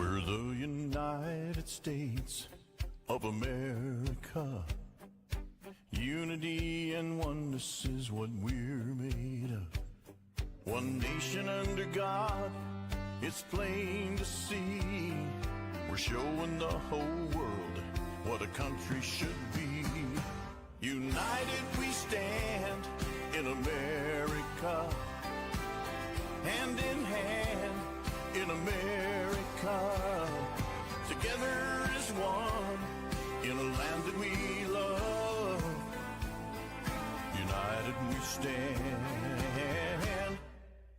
We're the United States of America. Unity and oneness is what we're made of. One nation under God, it's plain to see. We're showing the whole world what a country should be. United we stand in America, hand in hand in America. Together as one in a land that we love. United we stand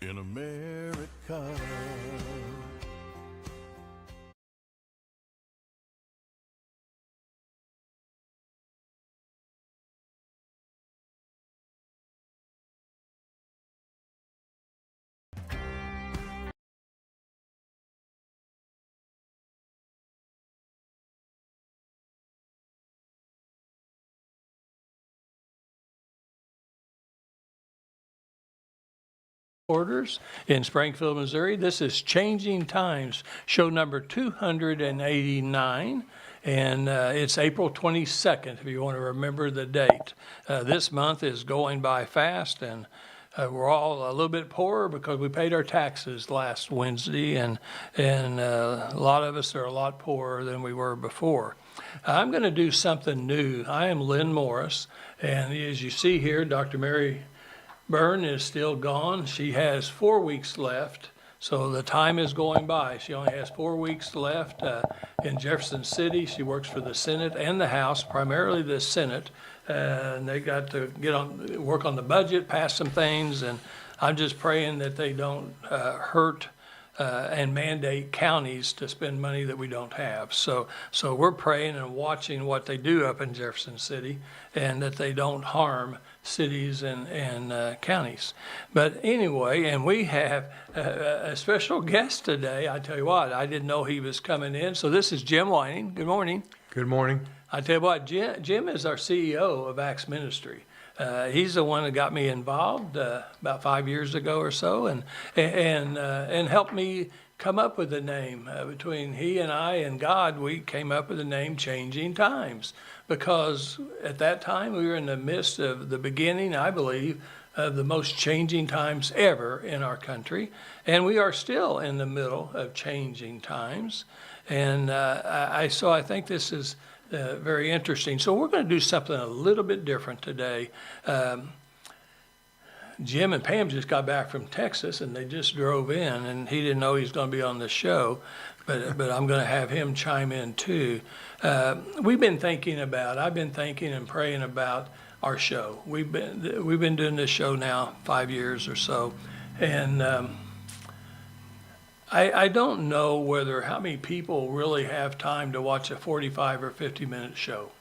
in America. Orders in Springfield, Missouri. This is Changing Times, show number 289, and it's April 22nd, if you want to remember the date. This month is going by fast, and we're all a little bit poorer because we paid our taxes last Wednesday, and a lot of us are a lot poorer than we were before. I'm going to do something new. I am Lynn Morris, and as you see here, Dr. Mary Byrne is still gone. She has 4 weeks left, so the time is going by. She only has 4 weeks left in Jefferson City. She works for the Senate and the House, primarily the Senate, and they got to work on the budget, pass some things, and I'm just praying that they don't hurt and mandate counties to spend money that we don't have. So we're praying and watching what they do up in Jefferson City, and that they don't harm cities and counties. But anyway, and we have a special guest today. I tell you what, I didn't know he was coming in. So this is Jim Whining. Good morning. Good morning. I tell you what, Jim is our CEO of Acts Ministry. He's the one that got me involved about 5 years ago or so, and helped me come up with the name. Between he and I and God, we came up with the name Changing Times, because at that time we were in the midst of the beginning, I believe, of the most changing times ever in our country, and we are still in the middle of changing times. And so I think this is very interesting. So we're going to do something a little bit different today. Jim and Pam just got back from Texas, and they just drove in, and he didn't know he was going to be on the show, but I'm going to have him chime in too. I've been thinking and praying about our show. We've been doing this show now 5 years or so, and I don't know how many people really have time to watch a 45 or 50-minute show.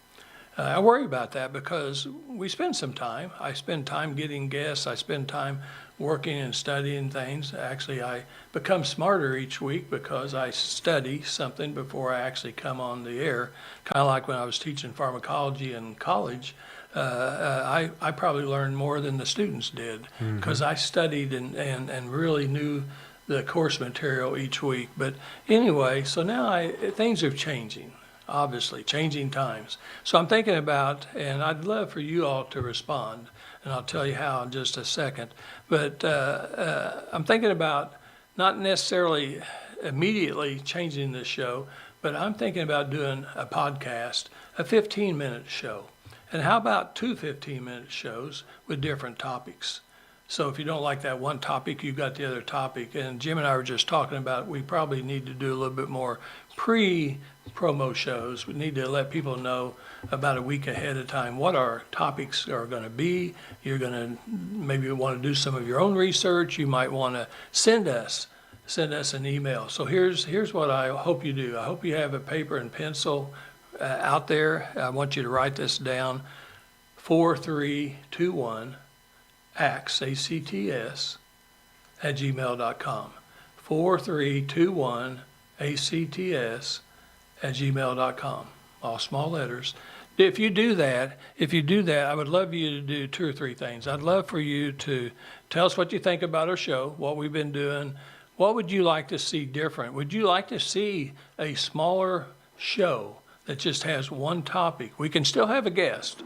I worry about that because we spend some time. I spend time getting guests. I spend time working and studying things. Actually, I become smarter each week because I study something before I actually come on the air. Kind of like when I was teaching pharmacology in college. I probably learned more than the students did because I studied and really knew the course material each week. But anyway, so now things are changing. Obviously, changing times. So I'm thinking about, and I'd love for you all to respond, and I'll tell you how in just a second, but I'm thinking about not necessarily immediately changing the show, but I'm thinking about doing a podcast, a 15-minute show. And how about 2 15-minute shows with different topics? So if you don't like that one topic, you've got the other topic. And Jim and I were just talking about we probably need to do a little bit more pre-promo shows. We need to let people know about a week ahead of time what our topics are going to be. You're going to maybe want to do some of your own research. You might want to send us an email. So here's what I hope you do. I hope you have a paper and pencil out there. I want you to write this down. 4321 ACTS, ACTS, at gmail.com. 4321 ACTS at gmail.com. All small letters. If you do that, I would love you to do 2 or 3 things. I'd love for you to tell us what you think about our show, what we've been doing, What would you like to see different? Would you like to see a smaller show that just has one topic? We can still have a guest.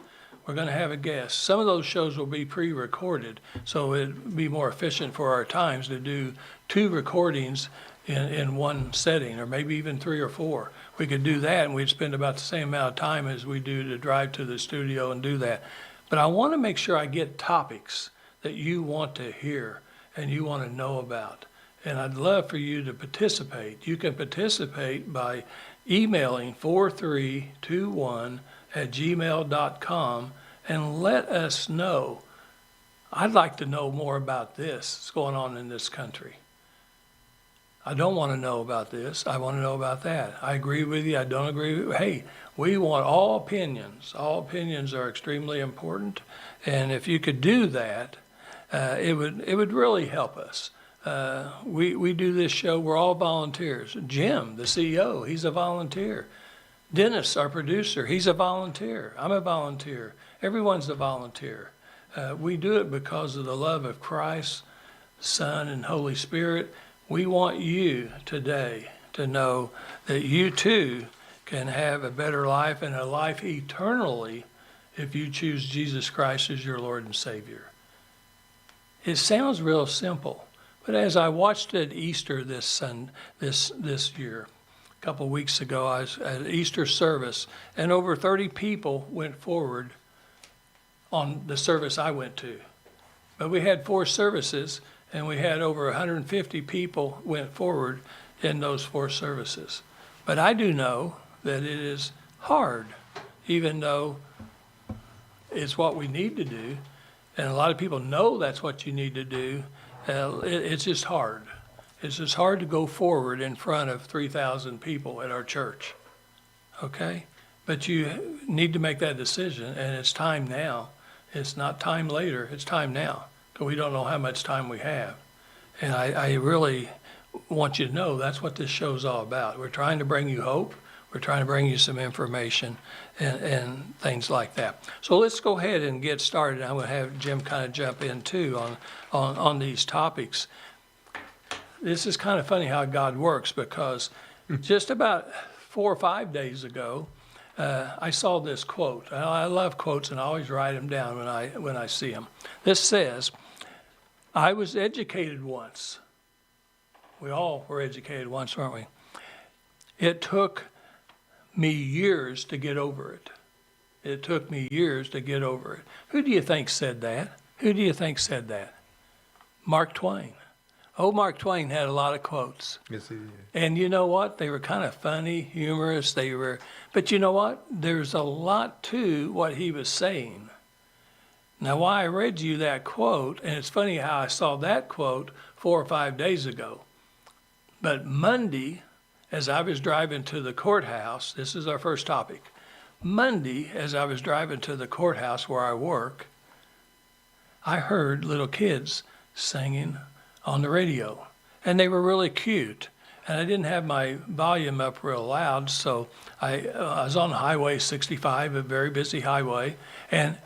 We're going to have a guest. Some of those shows will be pre-recorded, so it'd be more efficient for our times to do 2 recordings in one setting, or maybe even 3 or 4. We could do that, and we'd spend about the same amount of time as we do to drive to the studio and do that. But I want to make sure I get topics that you want to hear and you want to know about. And I'd love for you to participate. You can participate by emailing 4321@gmail.com and let us know. I'd like to know more about this that's going on in this country. I don't want to know about this. I want to know about that. I agree with you. I don't agree with you. Hey, we want all opinions. All opinions are extremely important. And if you could do that, it would really help us. We do this show. We're all volunteers. Jim, the CEO, he's a volunteer. Dennis, our producer, he's a volunteer. I'm a volunteer. Everyone's a volunteer. We do it because of the love of Christ, Son, and Holy Spirit. We want you today to know that you too can have a better life and a life eternally if you choose Jesus Christ as your Lord and Savior. It sounds real simple, but as I watched at Easter this year, a couple of weeks ago, I was at Easter service, and over 30 people went forward on the service I went to. But we had 4 services, and we had over 150 people went forward in those 4 services. But I do know that it is hard, even though it's what we need to do. And a lot of people know that's what you need to do. It's just hard. It's just hard to go forward in front of 3,000 people at our church. Okay? But you need to make that decision, and it's time now. It's not time later, it's time now, because we don't know how much time we have. And I really want you to know that's what this show's all about. We're trying to bring you hope. We're trying to bring you some information and things like that. So let's go ahead and get started. I'm going to have Jim kind of jump in too on these topics. This is kind of funny how God works, because just about 4 or 5 days ago, I saw this quote. I love quotes, and I always write them down when I see them. This says, "I was educated once." We all were educated once, weren't we? "It took me years to get over it." It took me years to get over it. Who do you think said that? Who do you think said that? Mark Twain. Oh, Mark Twain had a lot of quotes. Yes, he did. And you know what? They were kind of funny, humorous. But you know what? There's a lot to what he was saying. Now, why I read you that quote, and it's funny how I saw that quote 4 or 5 days ago. But Monday, as I was driving to the courthouse, this is our first topic. Monday, as I was driving to the courthouse where I work, I heard little kids singing on the radio, and they were really cute. And I didn't have my volume up real loud, so I was on Highway 65, a very busy highway, and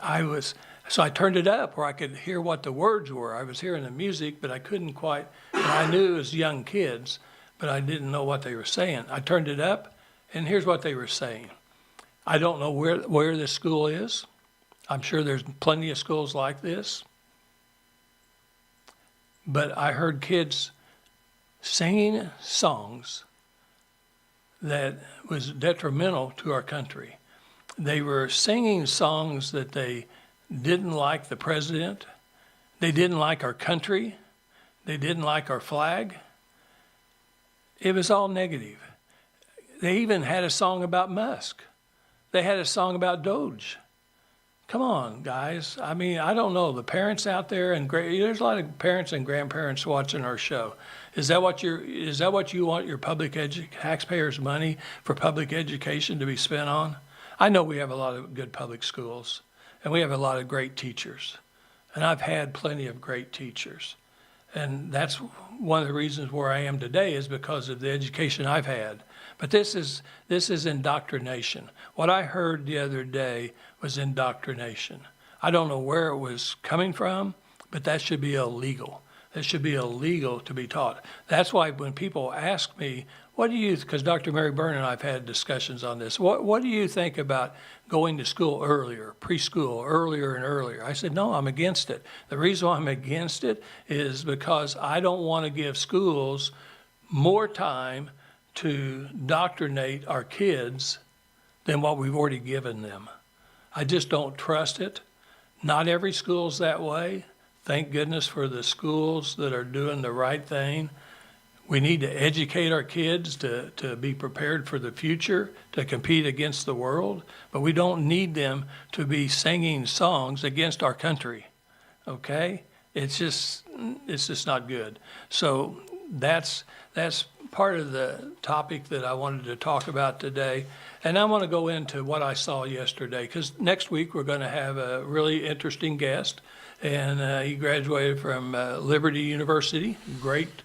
so I turned it up where I could hear what the words were. I was hearing the music, but I couldn't quite, I knew it was young kids, but I didn't know what they were saying. I turned it up, and here's what they were saying. I don't know where this school is. I'm sure there's plenty of schools like this. But I heard kids singing songs that was detrimental to our country. They were singing songs that they didn't like the president. They didn't like our country. They didn't like our flag. It was all negative. They even had a song about Musk. They had a song about Doge. Come on, guys. I mean, I don't know. The parents out there, and there's a lot of parents and grandparents watching our show. Is that what you want your taxpayers' money for public education to be spent on? I know we have a lot of good public schools, and we have a lot of great teachers. And I've had plenty of great teachers. And that's one of the reasons where I am today, is because of the education I've had. But this is indoctrination. What I heard the other day was indoctrination. I don't know where it was coming from, but that should be illegal. It should be illegal to be taught. That's why when people ask me, what do you, because Dr. Mary Byrne and I have had discussions on this, what do you think about going to school earlier, preschool, earlier and earlier? I said, no, I'm against it. The reason why I'm against it is because I don't want to give schools more time to indoctrinate our kids than what we've already given them. I just don't trust it. Not every school's that way. Thank goodness for the schools that are doing the right thing. We need to educate our kids to be prepared for the future, to compete against the world, but we don't need them to be singing songs against our country, okay? It's just not good. So that's part of the topic that I wanted to talk about today. And I want to go into what I saw yesterday, because next week we're going to have a really interesting guest. And he graduated from Liberty University, great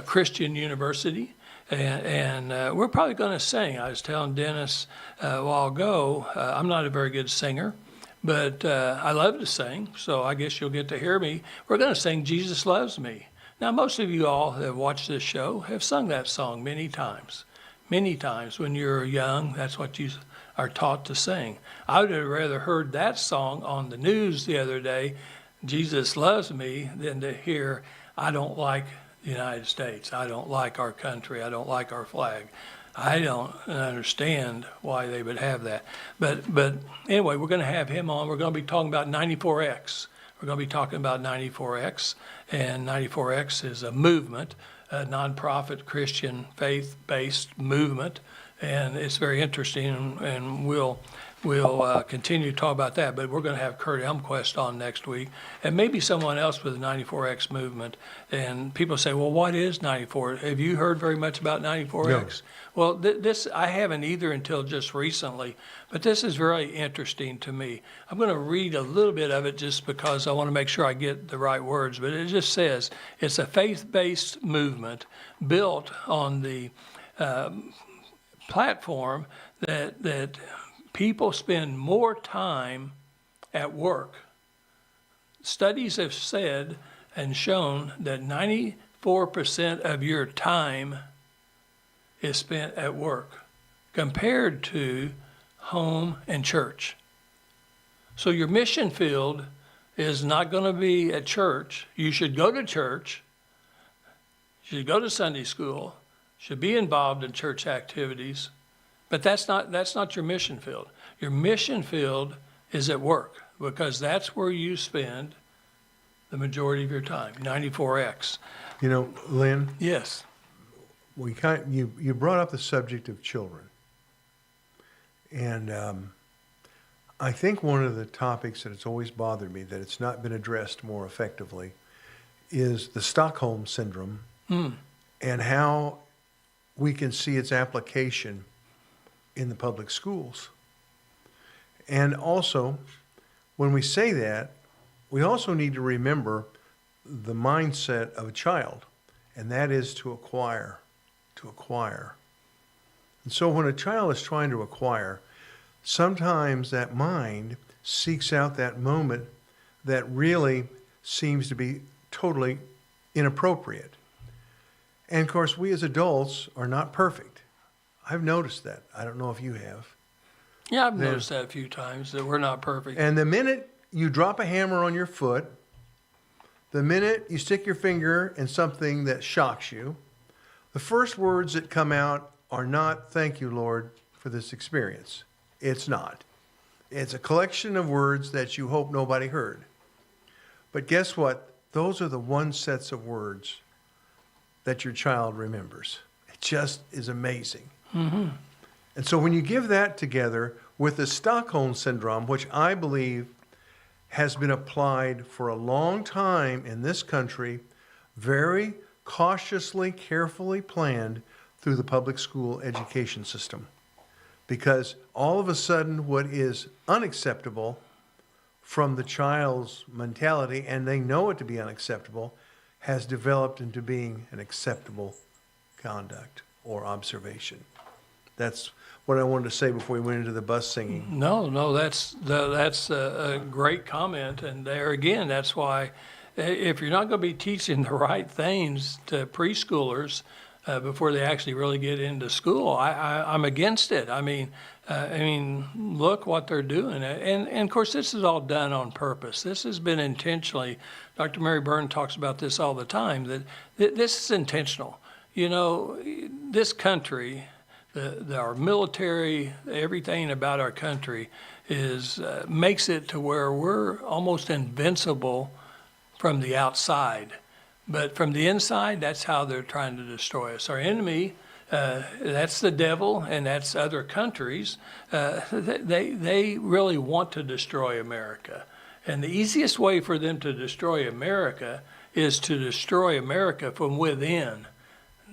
Christian university. And we're probably going to sing. I was telling Dennis a while ago, I'm not a very good singer, but I love to sing, so I guess you'll get to hear me. We're going to sing Jesus Loves Me. Now, most of you all that have watched this show have sung that song many times. Many times when you're young, that's what you are taught to sing. I would have rather heard that song on the news the other day, Jesus Loves Me, than to hear, I don't like the United States. I don't like our country. I don't like our flag. I don't understand why they would have that. But anyway, we're going to have him on. We're going to be talking about 94X. We're going to be talking about 94X. And 94X is a movement, a nonprofit Christian faith-based movement. And it's very interesting, and we'll continue to talk about that, but we're going to have Kurt Elmquist on next week, and maybe someone else with the 94X movement. And people say, well, what is 94? Have you heard very much about 94X? No. Well, this I haven't either until just recently, but this is very interesting to me. I'm going to read a little bit of it just because I want to make sure I get the right words, but it just says, it's a faith-based movement built on the platform that people spend more time at work. Studies have said and shown that 94% of your time is spent at work compared to home and church. So your mission field is not going to be at church. You should go to church. You should go to Sunday school. Should be involved in church activities. But that's not your mission field. Your mission field is at work, because that's where you spend the majority of your time. 94X. You know, Lynn, Yes. you brought up the subject of children. And I think one of the topics that it's always bothered me that it's not been addressed more effectively is the Stockholm Syndrome and how we can see its application in the public schools. And also, when we say that, we also need to remember the mindset of a child, and that is to acquire. And so when a child is trying to acquire, sometimes that mind seeks out that moment that really seems to be totally inappropriate. And of course, we as adults are not perfect. I've noticed that. I don't know if you have. Yeah, I've noticed that a few times, that we're not perfect. And the minute you drop a hammer on your foot, the minute you stick your finger in something that shocks you, the first words that come out are not, thank you, Lord, for this experience. It's not. It's a collection of words that you hope nobody heard. But guess what? Those are the one sets of words that your child remembers. It just is amazing. Mm-hmm. And so when you give that together with the Stockholm Syndrome, which I believe has been applied for a long time in this country, very cautiously, carefully planned through the public school education system. Because all of a sudden what is unacceptable from the child's mentality, and they know it to be unacceptable, has developed into being an acceptable conduct or observation. That's what I wanted to say before we went into the bus singing. No, that's a great comment, and there again, that's why if you're not going to be teaching the right things to preschoolers before they actually really get into school, I'm against it. I mean, look what they're doing. And of course, this is all done on purpose. This has been intentionally. Dr. Mary Byrne talks about this all the time, that this is intentional. You know, this country, our military, everything about our country is makes it to where we're almost invincible from the outside. But from the inside, that's how they're trying to destroy us. Our enemy, that's the devil, and that's other countries. They really want to destroy America. And the easiest way for them to destroy America is to destroy America from within.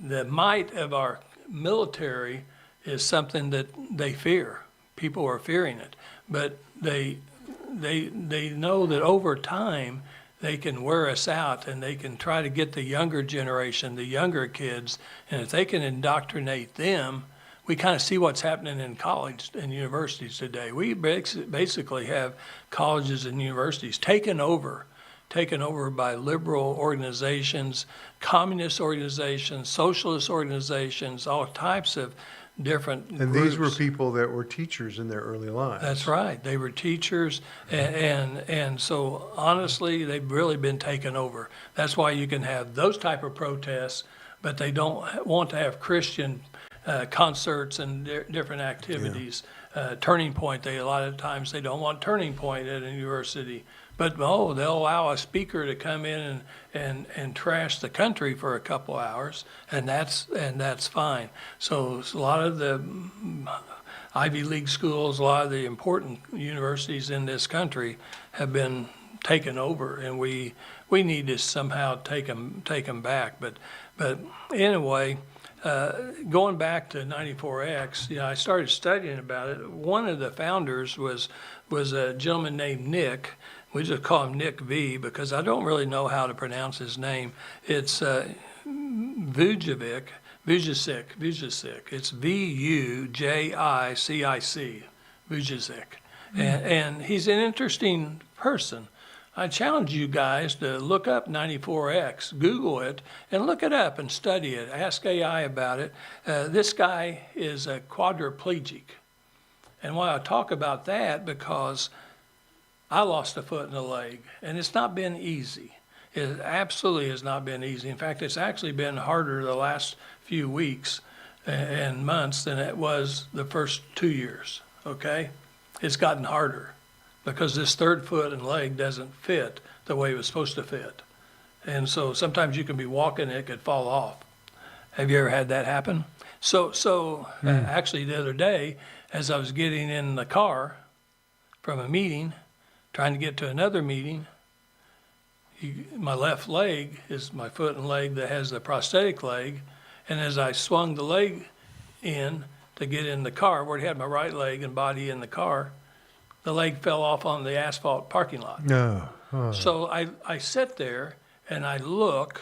The might of our military is something that they fear. People are fearing it. But they know that over time they can wear us out, and they can try to get the younger generation, the younger kids, and if they can indoctrinate them, we kind of see what's happening in college and universities today. We basically have colleges and universities taken over by liberal organizations, communist organizations, socialist organizations, all types of different And groups. these were people that were teachers in their early lives. That's right. They were teachers, and so honestly, they've really been taken over. That's why you can have those type of protests, but they don't want to have Christian concerts and different activities. Turning Point, a lot of times they don't want Turning Point at a university. But they'll allow a speaker to come in and trash the country for a couple hours, and that's fine. So a lot of the Ivy League schools, a lot of the important universities in this country have been taken over, and we need to somehow take them back. But anyway, going back to 94X, I started studying about it. One of the founders was a gentleman named Nick. We just call him Nick V because I don't really know how to pronounce his name. It's Vujicic. It's Vujicic, Vujicic. And he's an interesting person. I challenge you guys to look up 94X, Google it, and look it up and study it. Ask AI about it. This guy is a quadriplegic. And why I talk about that, because I lost a foot and a leg, and it's not been easy. It absolutely has not been easy. In fact, it's actually been harder the last few weeks and months than it was the first 2 years, okay? It's gotten harder because this third foot and leg doesn't fit the way it was supposed to fit. And so sometimes you can be walking and it could fall off. Have you ever had that happen? Actually the other day, as I was getting in the car from a meeting, trying to get to another meeting, my left leg is my foot and leg that has the prosthetic leg, and as I swung the leg in to get in the car, where it had my right leg and body in the car, the leg fell off on the asphalt parking lot. No. Oh. So I sit there and I look,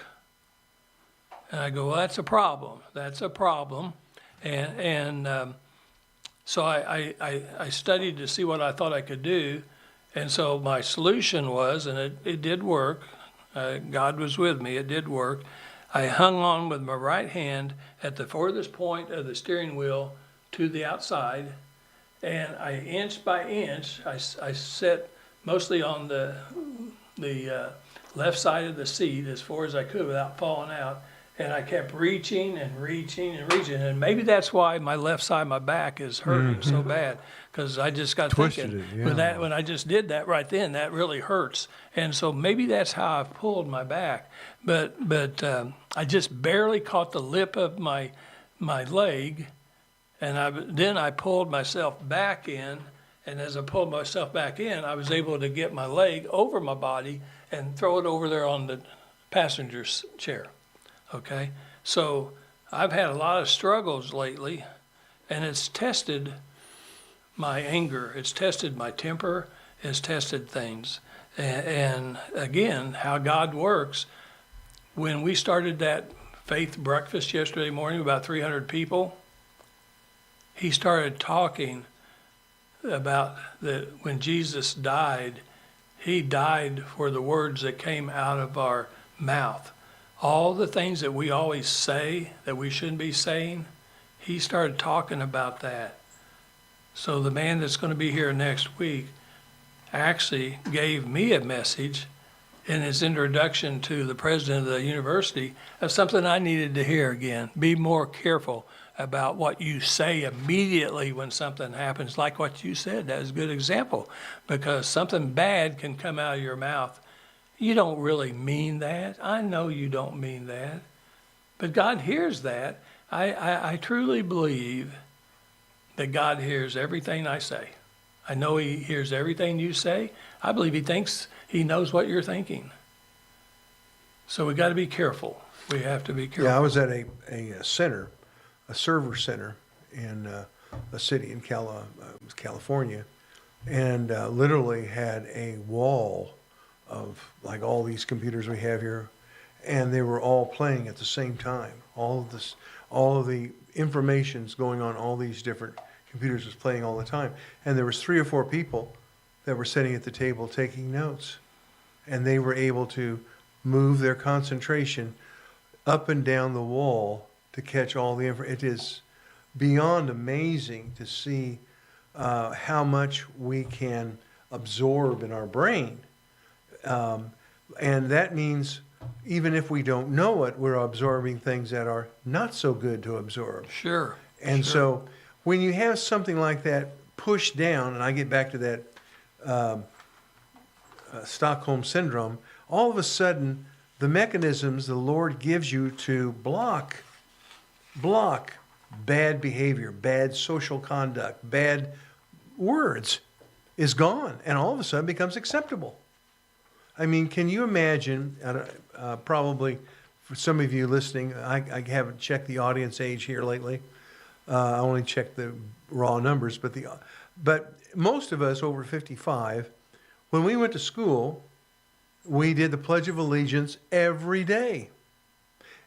and I go, well, that's a problem. That's a problem. So I studied to see what I thought I could do. And so my solution was, and it did work, God was with me, it did work. I hung on with my right hand at the furthest point of the steering wheel to the outside, and I inch by inch, I sat mostly on the left side of the seat as far as I could without falling out. And I kept reaching and reaching and reaching. And maybe that's why my left side of my back is hurting so bad, because I just got Twisted thinking, it, when I just did that right then, that really hurts. And so maybe that's how I've pulled my back. But I just barely caught the lip of my leg, and then I pulled myself back in. And as I pulled myself back in, I was able to get my leg over my body and throw it over there on the passenger's chair. Okay, so I've had a lot of struggles lately, and it's tested my anger, it's tested my temper, it's tested things. And again, how God works. When we started that faith breakfast yesterday morning, about 300 people, he started talking about when Jesus died, He died for the words that came out of our mouth. All the things that we always say that we shouldn't be saying, he started talking about that. So the man that's going to be here next week actually gave me a message in his introduction to the president of the university of something I needed to hear again. Be more careful about what you say immediately when something happens, like what you said. That was a good example, because something bad can come out of your mouth. You don't really mean that. I know you don't mean that. But God hears that. I truly believe that God hears everything I say. I know he hears everything you say. I believe he thinks he knows what you're thinking. So we got to be careful. We have to be careful. Yeah, I was at a center, a server center in a city in California, and literally had a wall of like all these computers we have here, and they were all playing at the same time. All of the information's going on, all these different computers was playing all the time. And there was 3 or 4 people that were sitting at the table taking notes. And they were able to move their concentration up and down the wall to catch all the information. It is beyond amazing to see how much we can absorb in our brain. And that means even if we don't know it, we're absorbing things that are not so good to absorb. Sure. And sure. so when you have something like that pushed down, and I get back to that Stockholm syndrome, all of a sudden the mechanisms the Lord gives you to block bad behavior, bad social conduct, bad words is gone, and all of a sudden becomes acceptable. I mean, can you imagine, probably for some of you listening, I haven't checked the audience age here lately. I only checked the raw numbers, but most of us over 55, when we went to school, we did the Pledge of Allegiance every day.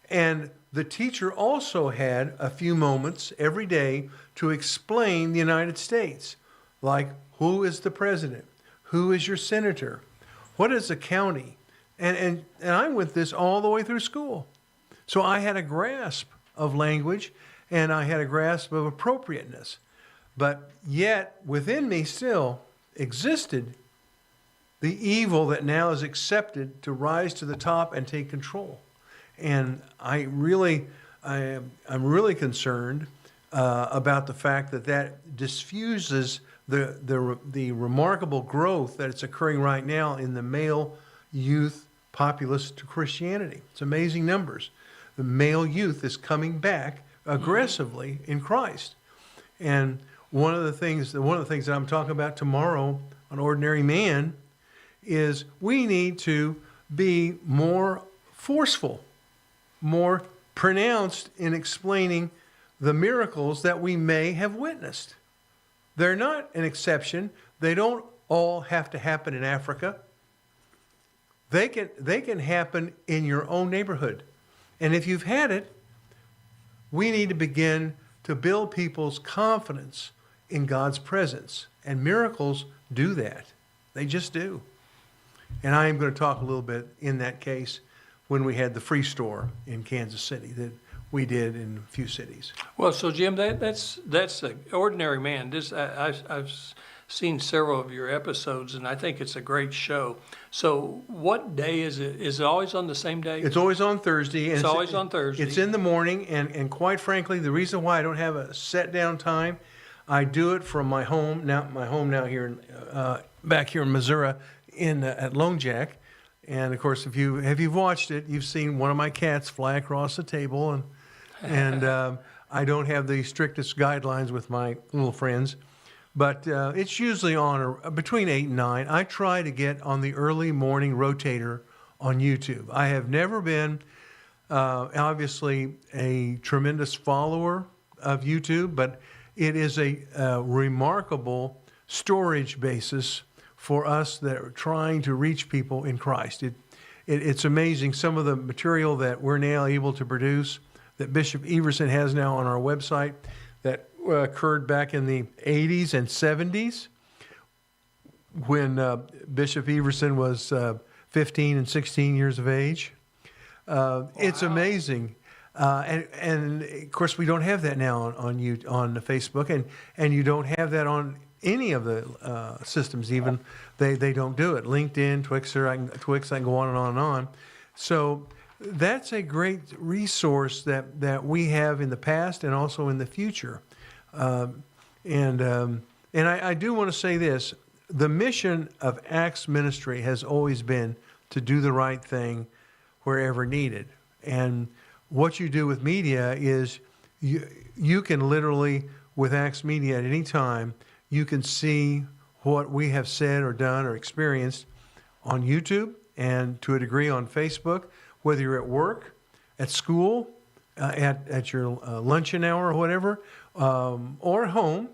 And the teacher also had a few moments every day to explain the United States, like who is the president, who is your senator, what is a county, and I went this all the way through school. So I had a grasp of language, and I had a grasp of appropriateness. But yet, within me still existed the evil that now is accepted to rise to the top and take control. And I'm really concerned about the fact that diffuses the remarkable growth that is occurring right now in the male youth populace to Christianity. It's amazing numbers. The male youth is coming back aggressively in Christ. And one of the things that I'm talking about tomorrow on Ordinary Man is we need to be more forceful, more pronounced in explaining the miracles that we may have witnessed. They're not an exception. They don't all have to happen in Africa. They can happen in your own neighborhood. And if you've had it, we need to begin to build people's confidence in God's presence. And miracles do that. They just do. And I am going to talk a little bit in that case when we had the free store in Kansas City that we did in a few cities. Well, so Jim, that's an Ordinary Man. I've seen several of your episodes, and I think it's a great show. So what day is it? Is it always on the same day? It's always on Thursday. And it's always on Thursday. It's in the morning, and quite frankly, the reason why I don't have a set down time, I do it from my home now here back here in Missouri at Lone Jack. And of course, if you've watched it, you've seen one of my cats fly across the table, and I don't have the strictest guidelines with my little friends, but it's usually on between 8 and 9. I try to get on the early morning rotator on YouTube. I have never been obviously a tremendous follower of YouTube, but it is a remarkable storage basis for us that are trying to reach people in Christ. It's amazing some of the material that we're now able to produce that Bishop Everson has now on our website that occurred back in the 80s and 70s. when Bishop Everson was 15 and 16 years of age. It's amazing. And of course, we don't have that now on the Facebook, and you don't have that on any of the systems. Even they don't do it. LinkedIn, Twix, I can go on and on and on. So that's a great resource that we have in the past and also in the future. And I do want to say this: the mission of Acts Ministry has always been to do the right thing wherever needed. And what you do with media is you can literally, with Acts Media at any time, you can see what we have said or done or experienced on YouTube and to a degree on Facebook, whether you're at work, at school, at your luncheon hour or whatever, or at home.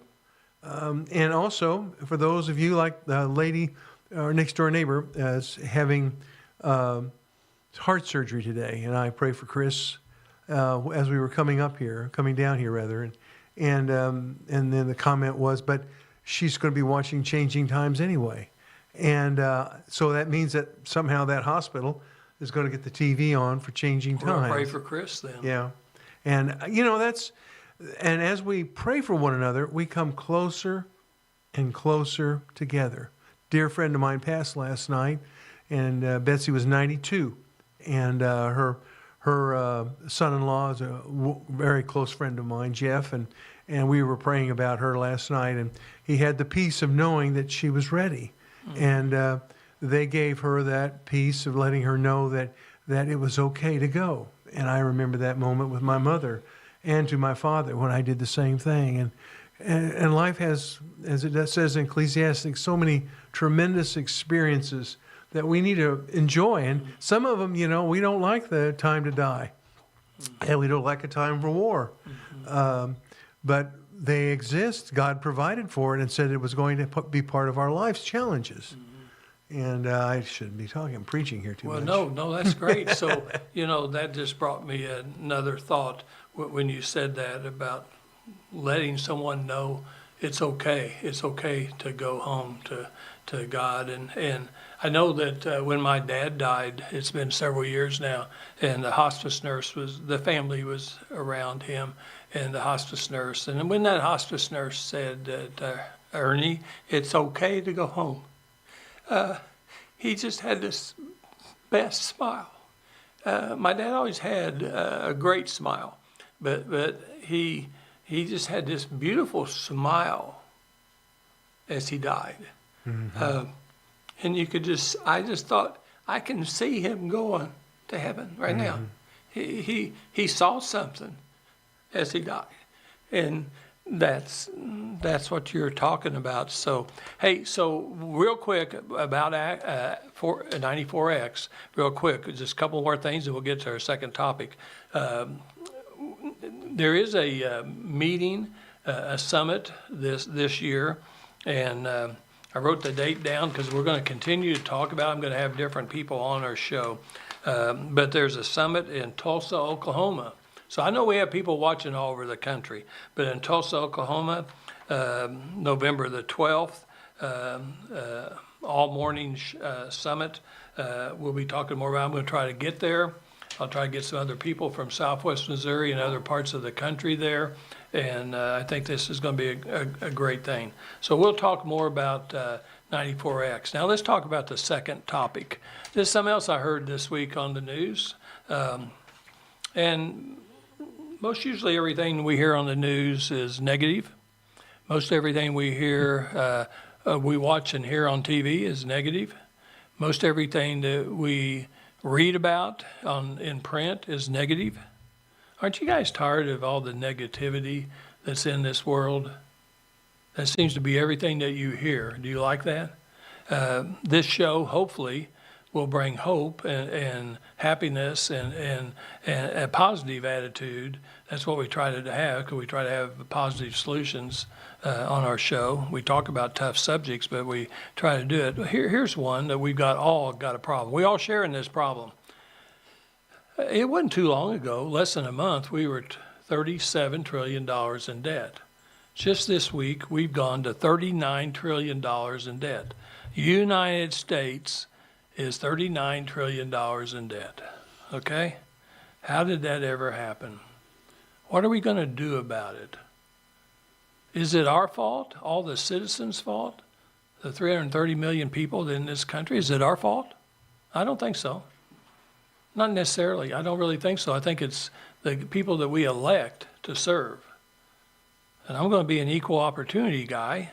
And also, for those of you like the lady, our next door neighbor, is having heart surgery today, and I pray for Chris as we were coming down here rather, and then the comment was, but she's going to be watching Changing Times anyway, and so that means that somehow that hospital is going to get the TV on for Changing Times. We'll pray for Chris then. Yeah, and and as we pray for one another, we come closer and closer together. Dear friend of mine passed last night, and Betsy was 92, and her son-in-law is a very close friend of mine, Jeff, and we were praying about her last night, and he had the peace of knowing that she was ready. Mm-hmm. And they gave her that peace of letting her know that it was okay to go. And I remember that moment with my mother and to my father when I did the same thing. And life has, as it says in Ecclesiastes, so many tremendous experiences that we need to enjoy. And some of them, we don't like the time to die. And we don't like a time for war. Mm-hmm. But they exist. God provided for it and said it was going to be part of our life's challenges. Mm-hmm. And I shouldn't be talking. I'm preaching here too much. Well, no, that's great. So, that just brought me another thought when you said that about letting someone know it's okay. It's okay to go home to God. And I know that when my dad died, it's been several years now, and the hospice nurse the family was around him, and the hospice nurse. And when that hospice nurse said that, Ernie, it's okay to go home, he just had this best smile. My dad always had a great smile, but he just had this beautiful smile as he died. Mm-hmm. And I just thought, I can see him going to heaven right now. He saw something as he died. And that's what you're talking about. So, hey, real quick about 94X, real quick, just a couple more things and we'll get to our second topic. There is a meeting, a summit this year, and I wrote the date down because we're going to continue to talk about it. I'm going to have different people on our show. But there's a summit in Tulsa, Oklahoma. So I know we have people watching all over the country, but in Tulsa, Oklahoma, November the 12th, all morning summit. We'll be talking more about it. I'm going to try to get there. I'll try to get some other people from Southwest Missouri and other parts of the country there. And I think this is going to be a great thing. So we'll talk more about 94X. Now let's talk about the second topic. This is something else I heard this week on the news. And most usually everything we hear on the news is negative. Most everything we hear, we watch and hear on TV is negative. Most everything that we read about in print is negative. Aren't you guys tired of all the negativity that's in this world? That seems to be everything that you hear. Do you like that? This show, hopefully, will bring hope and happiness and a positive attitude. That's what we try to have, because we try to have positive solutions on our show. We talk about tough subjects, but we try to do it. Here's one that we've all got a problem. We all share in this problem. It wasn't too long ago, less than a month, we were $37 trillion in debt. Just this week, we've gone to $39 trillion in debt. United States is $39 trillion in debt. Okay? How did that ever happen? What are we going to do about it? Is it our fault? All the citizens' fault? The 330 million people in this country? Is it our fault? I don't think so. Not necessarily. I don't really think so. I think it's the people that we elect to serve. And I'm going to be an equal opportunity guy.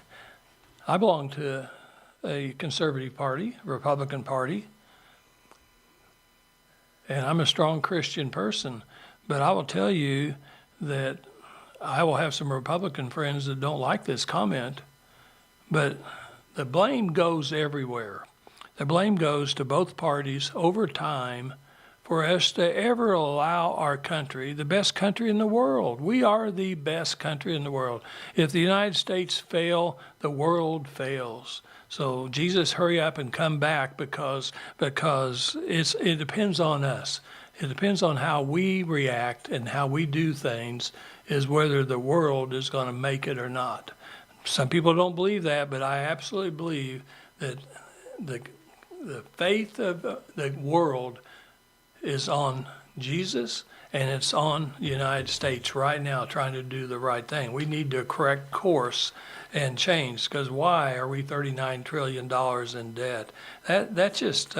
I belong to a conservative party, Republican Party, and I'm a strong Christian person. But I will tell you that I will have some Republican friends that don't like this comment, but the blame goes everywhere. The blame goes to both parties over time for us to ever allow our country, the best country in the world. We are the best country in the world. If the United States fail, the world fails. So Jesus, hurry up and come back because it depends on us. It depends on how we react and how we do things is whether the world is going to make it or not. Some people don't believe that, but I absolutely believe that the faith of the world is on Jesus, and it's on the United States right now trying to do the right thing. We need to correct course and change, because why are we $39 trillion in debt? That's just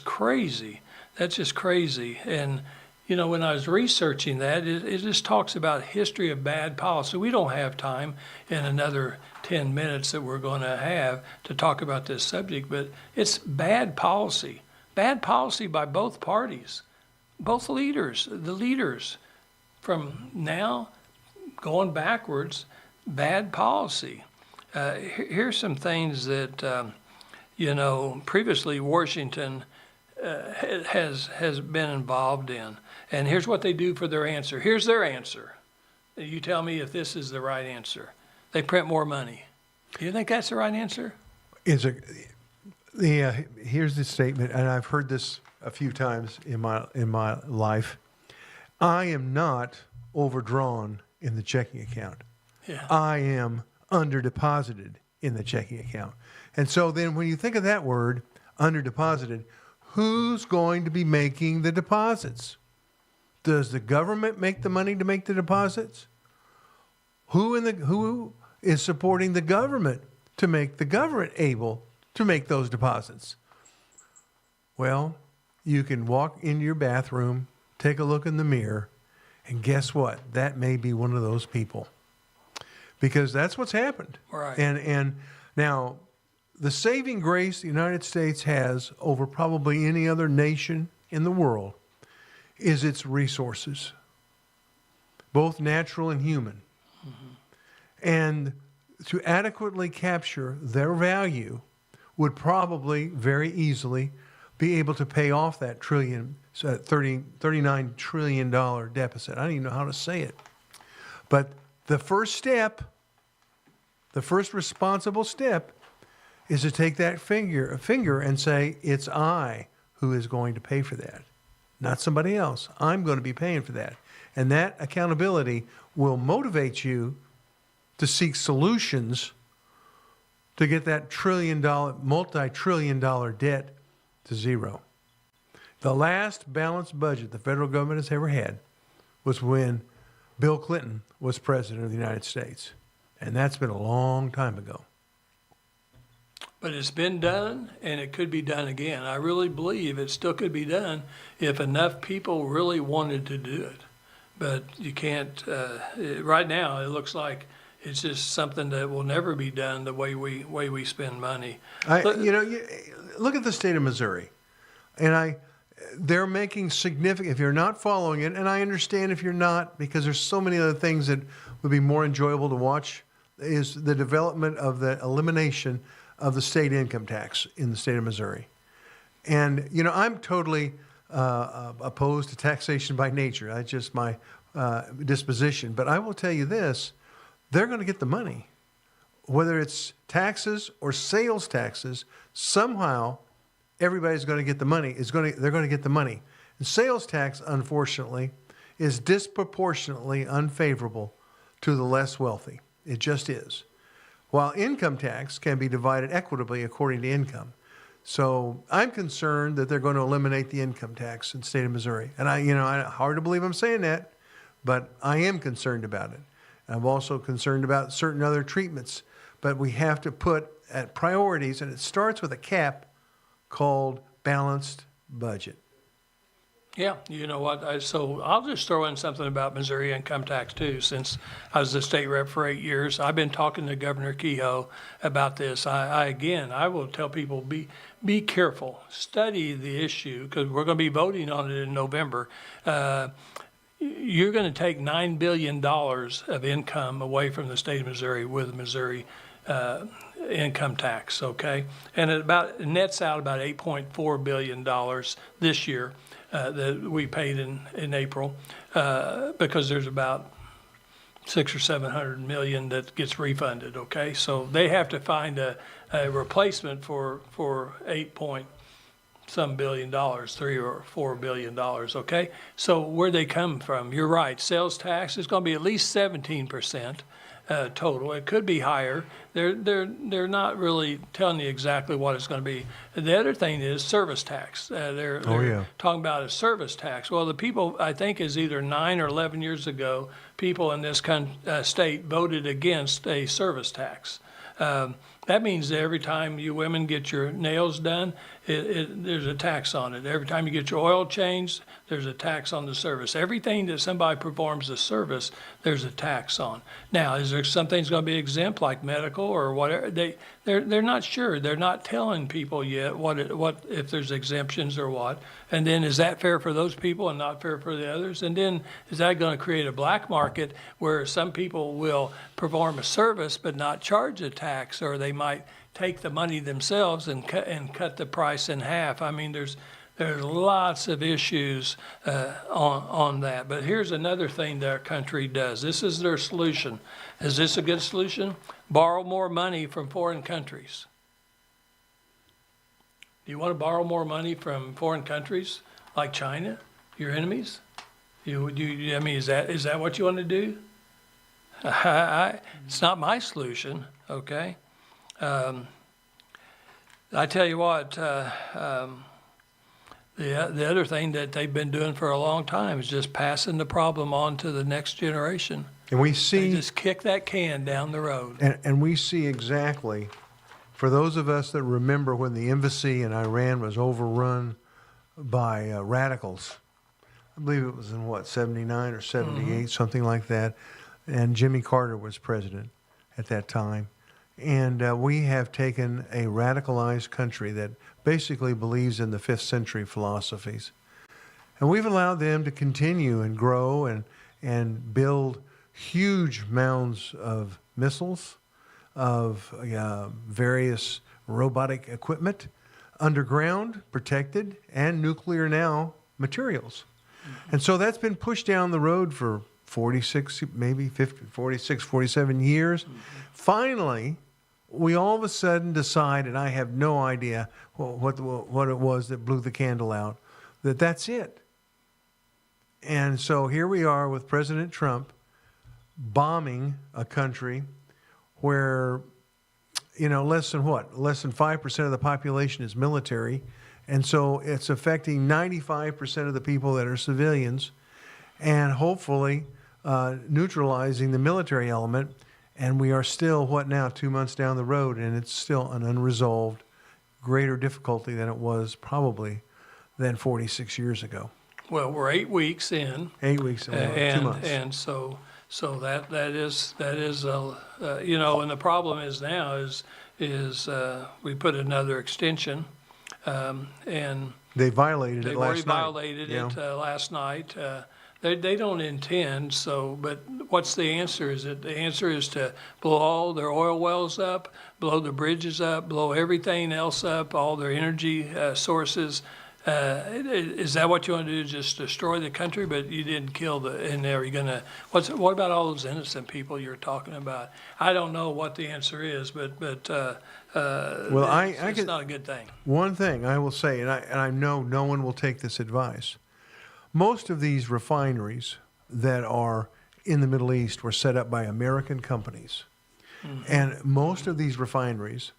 crazy. That's just crazy. And you know, when I was researching that, it just talks about history of bad policy. We don't have time in another 10 minutes that we're going to have to talk about this subject, but it's bad policy. Bad policy by both parties, both leaders, the leaders from now going backwards, bad policy. Here's some things that, previously Washington has been involved in. And here's what they do for their answer. Here's their answer. You tell me if this is the right answer. They print more money. Do you think that's the right answer? Here's the statement, and I've heard this a few times in my life. I am not overdrawn in the checking account. Yeah. I am underdeposited in the checking account. And so then when you think of that word, underdeposited, who's going to be making the deposits? Does the government make the money to make the deposits? Who is supporting the government to make the government able to make those deposits? Well, you can walk into your bathroom, take a look in the mirror, and guess what? That may be one of those people. Because that's what's happened. Right. And now, the saving grace the United States has over probably any other nation in the world is its resources, both natural and human. Mm-hmm. And to adequately capture their value would probably very easily be able to pay off that $39 trillion deficit. I don't even know how to say it. But the first step, the first responsible step, is to take that finger and say, it's I who is going to pay for that, not somebody else. I'm going to be paying for that. And that accountability will motivate you to seek solutions to get that multi-trillion dollar debt to zero. The last balanced budget the federal government has ever had was when Bill Clinton was president of the United States. And that's been a long time ago. But it's been done, and it could be done again. I really believe it still could be done if enough people really wanted to do it. But you can't, right now it looks like it's just something that will never be done the way we spend money. Look at the state of Missouri. And they're making significant, if you're not following it, and I understand if you're not, because there's so many other things that would be more enjoyable to watch, is the development of the elimination of the state income tax in the state of Missouri. And, I'm totally opposed to taxation by nature. That's just my disposition. But I will tell you this, they're going to get the money. Whether it's taxes or sales taxes, somehow everybody's going to get the money. They're going to get the money. And sales tax, unfortunately, is disproportionately unfavorable to the less wealthy. It just is. while income tax can be divided equitably according to income. So I'm concerned that they're going to eliminate the income tax in the state of Missouri. And hard to believe I'm saying that, but I am concerned about it. I'm also concerned about certain other treatments. But we have to put at priorities, and it starts with a cap called balanced budget. Yeah, you know what? So I'll just throw in something about Missouri income tax too. Since I was the state rep for 8 years, I've been talking to Governor Kehoe about this. I will tell people be careful, study the issue, because we're going to be voting on it in November. You're going to take $9 billion of income away from the state of Missouri with Missouri income tax, okay? And it nets out about $8.4 billion this year that we paid in April because there's about 600 or 700 million that gets refunded, okay? So they have to find a replacement for $8 billion, $3 or $4 billion, okay? So where'd they come from? You're right, sales tax is going to be at least 17%. Total. It could be higher. They're not really telling you exactly what it's going to be. The other thing is service tax. They're talking about a service tax. Well, the people, I think, is either 9 or 11 years ago, people in this state voted against a service tax. That means that every time you women get your nails done, there's a tax on it. Every time you get your oil changed, there's a tax on the service. Everything that somebody performs a service, there's a tax on. Now, is there some things going to be exempt, like medical or whatever? They're not sure. They're not telling people yet what if there's exemptions or what. And then is that fair for those people and not fair for the others? And then is that going to create a black market where some people will perform a service but not charge a tax, or they might take the money themselves and cut the price in half? I mean, there's lots of issues on that. But here's another thing that our country does. This is their solution. Is this a good solution? Borrow more money from foreign countries. Do you want to borrow more money from foreign countries like China, your enemies? I mean, is that what you want to do? It's not my solution, okay? I tell you what, the other thing that they've been doing for a long time is just passing the problem on to the next generation. And we see, they just kick that can down the road. And we see exactly, for those of us that remember when the embassy in Iran was overrun by radicals, I believe it was in 79 or 78, something like that. And Jimmy Carter was president at that time. And we have taken a radicalized country that basically believes in the 5th century philosophies. And we've allowed them to continue and grow and build huge mounds of missiles, of various robotic equipment, underground, protected, and nuclear now materials. And so that's been pushed down the road for 46, maybe 50, 46, 47 years. Finally, we all of a sudden decide, and I have no idea what it was that blew the candle out, that's it. And so here we are with President Trump bombing a country where, less than 5% of the population is military. And so it's affecting 95% of the people that are civilians, and hopefully neutralizing the military element. And we are still, 2 months down the road, and it's still an unresolved, greater difficulty than it was probably than 46 years ago. Well, we're 8 weeks in. 8 weeks in, 2 months. And so that is and the problem is now is we put another extension, and they violated it last night. They already violated it last night. They don't intend, but what's the answer? The answer is to blow all their oil wells up, blow the bridges up, blow everything else up, all their energy sources. Is that what you want to do? Just destroy the country, but you didn't kill and are you gonna? What about all those innocent people you're talking about? I don't know what the answer is, but it's not a good thing. One thing I will say, and I know no one will take this advice. Most of these refineries that are in the Middle East were set up by American companies. And most of these refineries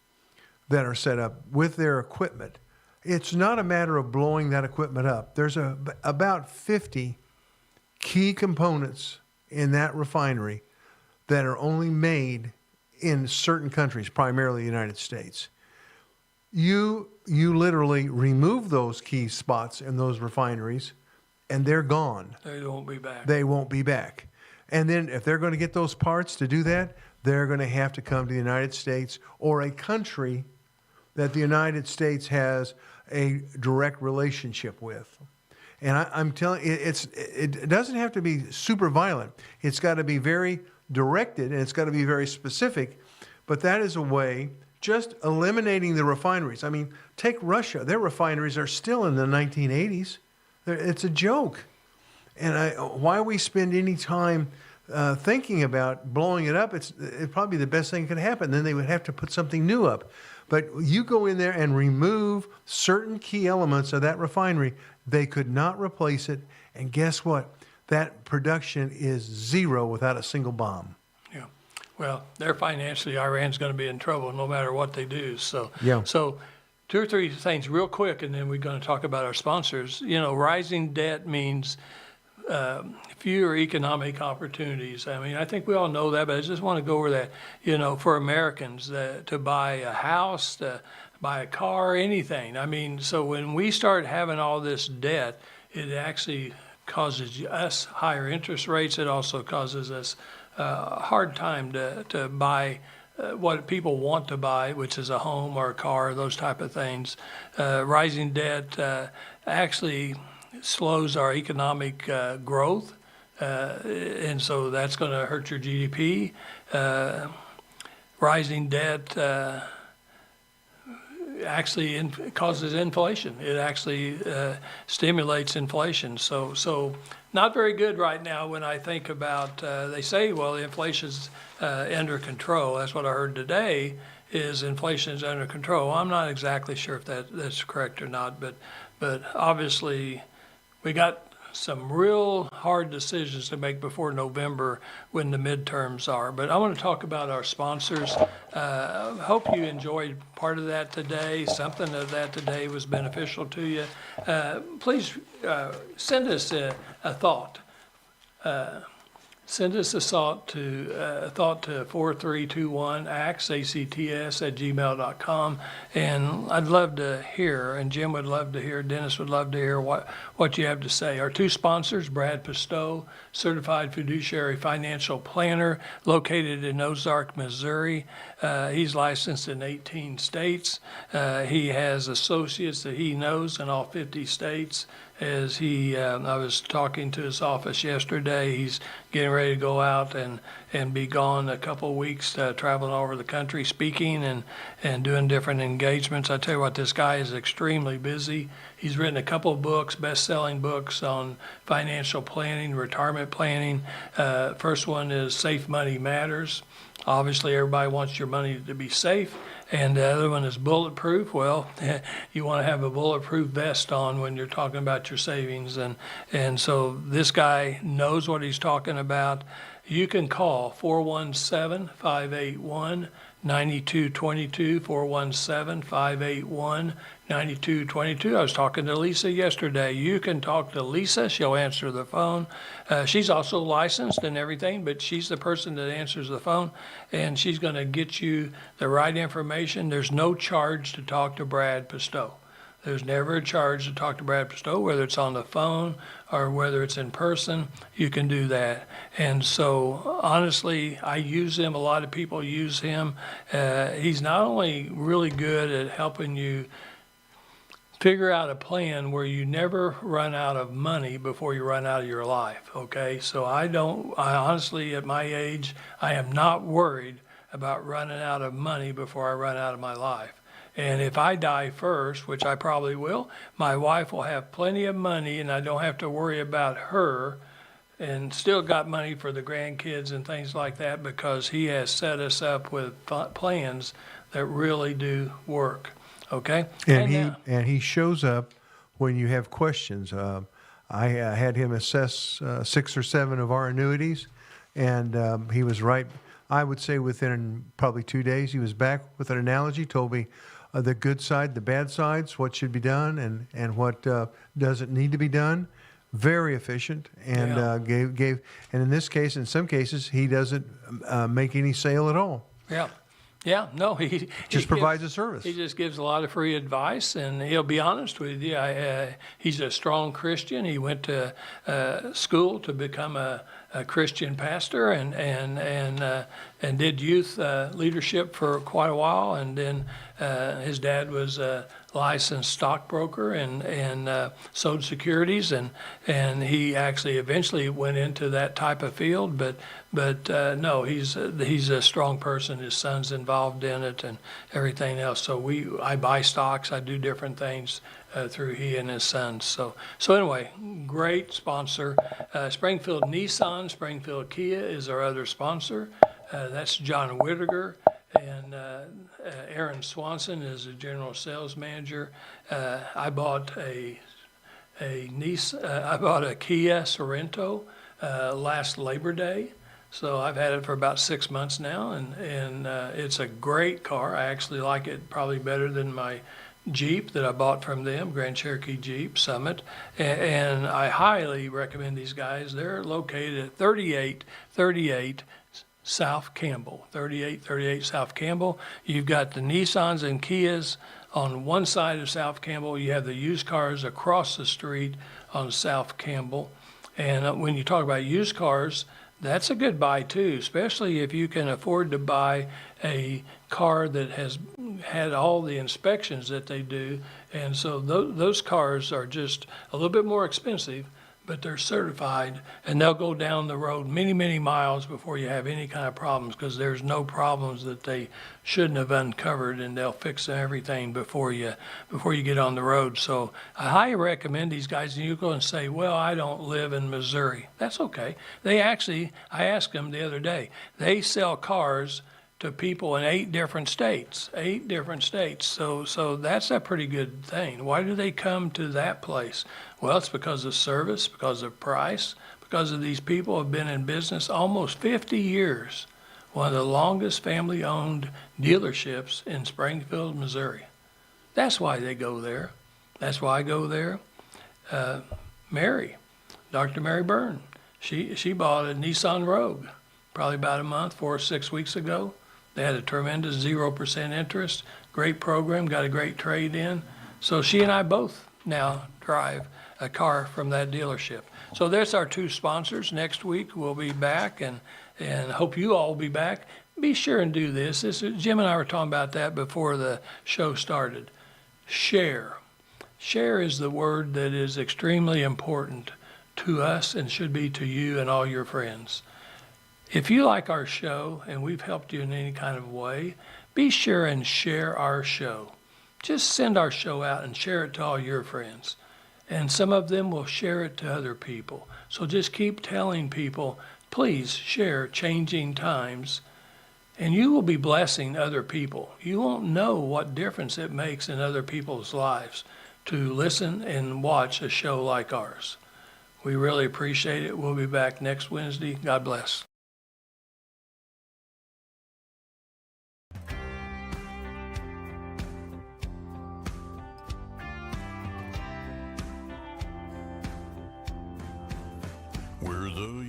that are set up with their equipment, it's not a matter of blowing that equipment up. There's about 50 key components in that refinery that are only made in certain countries, primarily the United States. You literally remove those key spots in those refineries, and they're gone. They won't be back. They won't be back. And then if they're going to get those parts to do that, they're going to have to come to the United States or a country that the United States has a direct relationship with. And I'm telling you, it doesn't have to be super violent. It's got to be very directed, and it's got to be very specific. But that is a way, just eliminating the refineries. I mean, take Russia. Their refineries are still in the 1980s. It's a joke. And why we spend any time thinking about blowing it up, it's probably the best thing that could happen. Then they would have to put something new up. But you go in there and remove certain key elements of that refinery, they could not replace it. And guess what? That production is zero without a single bomb. Yeah. Well, they're financially, Iran's going to be in trouble no matter what they do. So, Yeah. So 2 or 3 things real quick, and then we're going to talk about our sponsors. You know, rising debt means fewer economic opportunities. I mean, I think we all know that, but I just want to go over that. You know, for Americans, to buy a house, to buy a car, anything. I mean, so when we start having all this debt, it actually causes us higher interest rates. It also causes us a hard time to buy what people want to buy, which is a home or a car, those type of things. Rising debt actually slows our economic growth, and so that's going to hurt your GDP. Rising debt actually causes inflation. It actually stimulates inflation. So not very good right now when I think about, they say, well, the inflation's under control. That's what I heard today, is inflation is under control. I'm not exactly sure if that's correct or not, but obviously we got some real hard decisions to make before November when the midterms are. But I want to talk about our sponsors. Hope you enjoyed part of that today. Something of that today was beneficial to you. Please send us a thought. Send us a thought to 4321 acts @gmail.com, and I'd love to hear, and Jim would love to hear, Dennis would love to hear what you have to say. Our 2 sponsors, Brad Pistow, Certified Fiduciary Financial Planner, located in Ozark, Missouri. He's licensed in 18 states. He has associates that he knows in all 50 states. As I was talking to his office yesterday, he's getting ready to go out and be gone a couple of weeks, traveling all over the country, speaking and doing different engagements. I tell you what, this guy is extremely busy. He's written a couple of books, best-selling books on financial planning, retirement planning. First one is Safe Money Matters. Obviously, everybody wants your money to be safe. And the other one is Bulletproof. Well, you want to have a bulletproof vest on when you're talking about your savings. And so this guy knows what he's talking about. You can call 417-581-9222, 417-581-9222. I was talking to Lisa yesterday. You can talk to Lisa. She'll answer the phone. She's also licensed and everything, but she's the person that answers the phone, and she's going to get you the right information. There's no charge to talk to Brad Pistow. There's never a charge to talk to Brad Pistow, whether it's on the phone or whether it's in person. You can do that. And so, honestly, I use him. A lot of people use him. He's not only really good at helping you figure out a plan where you never run out of money before you run out of your life, okay? So I honestly, at my age, I am not worried about running out of money before I run out of my life. And if I die first, which I probably will, my wife will have plenty of money and I don't have to worry about her, and still got money for the grandkids and things like that, because he has set us up with plans that really do work. Okay? And he shows up when you have questions. I had him assess 6 or 7 of our annuities, and he was right. I would say within probably 2 days, he was back with an analogy, told me the good side, the bad sides, what should be done and what doesn't need to be done. Very efficient, and gave. And in this case, in some cases, he doesn't make any sale at all. Yeah. Yeah, no, he Just provides a service. He just gives a lot of free advice, and he'll be honest with you. He's a strong Christian. He went to school to become a Christian pastor, and did youth leadership for quite a while. And then his dad was a licensed stockbroker and sold securities, and he actually eventually went into that type of field. But no, he's a strong person. His son's involved in it and everything else. So I buy stocks. I do different things through he and his sons. So anyway, great sponsor. Springfield Nissan, Springfield Kia is our other sponsor. That's John Whittaker, and Aaron Swanson is the general sales manager. I bought a Kia Sorento last Labor Day. So I've had it for about 6 months now, and it's a great car. I actually like it probably better than my Jeep that I bought from them, Grand Cherokee Jeep Summit. And I highly recommend these guys. They're located at 3838 South Campbell, 3838 South Campbell. You've got the Nissans and Kias on one side of South Campbell. You have the used cars across the street on South Campbell. And when you talk about used cars, that's a good buy too, especially if you can afford to buy a car that has had all the inspections that they do. And so those cars are just a little bit more expensive, but they're certified, and they'll go down the road many, many miles before you have any kind of problems, because there's no problems that they shouldn't have uncovered, and they'll fix everything before you get on the road. So I highly recommend these guys. And you go and say, well, I don't live in Missouri. That's okay. I asked them the other day, they sell cars to people in 8 different states. So that's a pretty good thing. Why do they come to that place? Well, it's because of service, because of price, because of these people have been in business almost 50 years. One of the longest family-owned dealerships in Springfield, Missouri. That's why they go there. That's why I go there. Dr. Mary Byrne, she bought a Nissan Rogue probably about a month, 4 or 6 weeks ago. They had a tremendous 0% interest, great program, got a great trade in. So she and I both now drive a car from that dealership. So there's our 2 sponsors. Next week we'll be back, and hope you all will be back. Be sure and do this. Jim and I were talking about that before the show started. Share. Share is the word that is extremely important to us and should be to you and all your friends. If you like our show and we've helped you in any kind of way, be sure and share our show. Just send our show out and share it to all your friends. And some of them will share it to other people. So just keep telling people, please share Changing Times, and you will be blessing other people. You won't know what difference it makes in other people's lives to listen and watch a show like ours. We really appreciate it. We'll be back next Wednesday. God bless. We're the